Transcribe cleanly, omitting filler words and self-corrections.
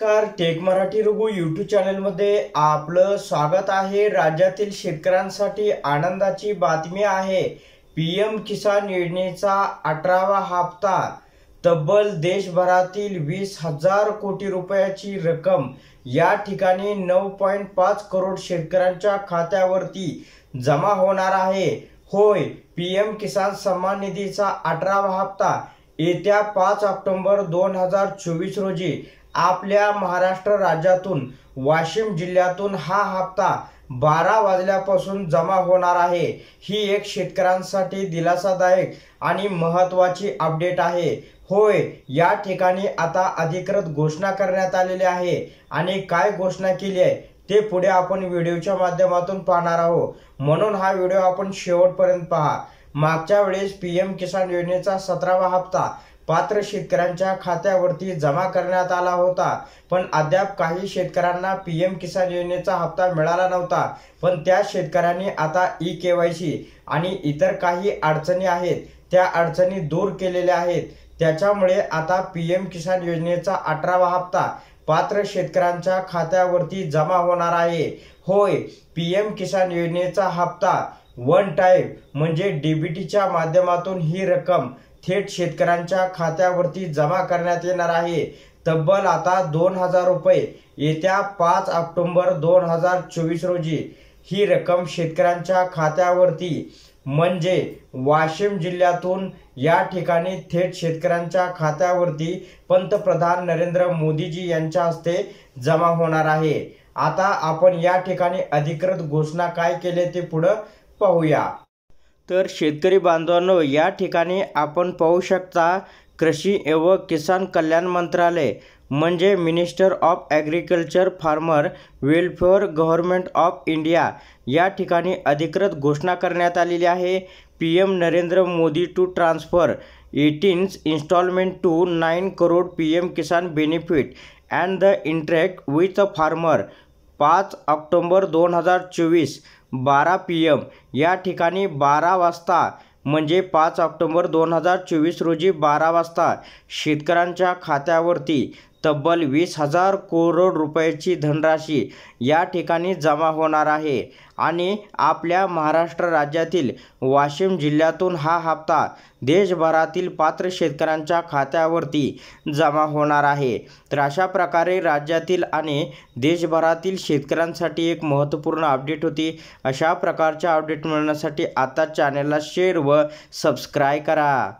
नमस्कार, take Marathi Raghu YouTube चॅनलमध्ये आपलं स्वागत आहे। राज्यातील शेतकऱ्यांसाठी आनंदाची बातमी आहे। पीएम किसान योजनेचा 18वा हप्ता तब्बल देशभरातील 20,000 कोटी रुपयाची रक्कम या ठिकाणी 9.5 करोड शेतकऱ्यांच्या खात्यावरती जमा होणार आहे। होय, पीएम किसान सन्मान निधीचा 18वा हप्ता येत्या 5 ऑक्टोबर 2024 रोजी आपल्या महाराष्ट्र राज्यातून वाशिम जिल्ह्यातून हा हप्ता 12 वाजल्यापासून जमा होणार आहे। ही एक शेतकऱ्यांसाठी दिलासादायक आणि महत्त्वाची अपडेट आहे। होय, या ठिकाणी आता अधिकृत घोषणा करण्यात आलेली आहे आणि काय घोषणा केली आहे ते पुढे आपण व्हिडिओच्या माध्यमातून पाहणार आहोत, म्हणून हा व्हिडिओ आपण शेवटपर्यंत पहा। मागच्या वेळेस पीएम किसान योजनेचा 17वा हप्ता पात्र शेतकऱ्यांच्या खात्यावरती जमा करण्यात आला होता, पण अद्याप काही शेतकऱ्यांना पीएम किसान योजनेचा हप्ता मिळाला नव्हता। पण त्या शेतकऱ्यांनी आता ई-केवायसी आणि इतर काही अडचणी आहेत त्या अडचणी दूर केलेल्या आहेत। त्याच्यामुळे आता पीएम किसान योजनेचा 18वा हप्ता पात्र शेतकऱ्यांच्या खात्यावरती जमा होणार आहे। होय, पीएम किसान योजनेचा हप्ता वन टाइम म्हणजे डीबीटीच्या माध्यमातून ही रक्कम थेट शेतकऱ्यांच्या खात्यावरती जमा करण्यात येणार आहे। तब्बल आता 2,000 रुपये येत्या 5 ऑक्टोबर 2024 रोजी ही रक्कम शेतकऱ्यांच्या खात्यावरती म्हणजे वाशिम जिल्ह्यातून या ठिकाणी थेट शेतकऱ्यांच्या खात्यावरती पंतप्रधान नरेंद्र मोदीजी यांच्या हस्ते जमा होणार आहे। आता आपण या ठिकाणी अधिकृत घोषणा काय केले ते पुढे पाहूया। तर शेतकरी बांधवांनो, या ठिकाणी आपण पाहू शकता कृषी एवं किसान कल्याण मंत्रालय म्हणजे minister of agriculture farmer welfare government of India या ठिकाणी अधिकृत घोषणा करण्यात आलेली आहे। PM Narendra Modi to transfer 18 instalment to 9 crore PM Kisan benefit and the interact with farmer 5 October 2024 12 PM या ठिकाणी 12 वाजता म्हणजे 5 ऑक्टोबर 2024 रोजी 12 वाजता शेतकऱ्यांच्या खात्यावरती तब्बल 20,000 करोड रुपयाची धनराशी या ठिकाणी जमा होणार आहे आणि आपल्या महाराष्ट्र राज्यातील वाशिम जिल्ह्यातून हा हप्ता देशभरातील पात्र शेतकऱ्यांच्या खात्यावरती जमा होणार आहे। तर अशा प्रकारे राज्यातील आणि देशभरातील शेतकऱ्यांसाठी एक महत्त्वपूर्ण अपडेट होती। अशा प्रकारच्या अपडेट मिळवण्यासाठी आता चॅनलला शेअर व सबस्क्राईब करा।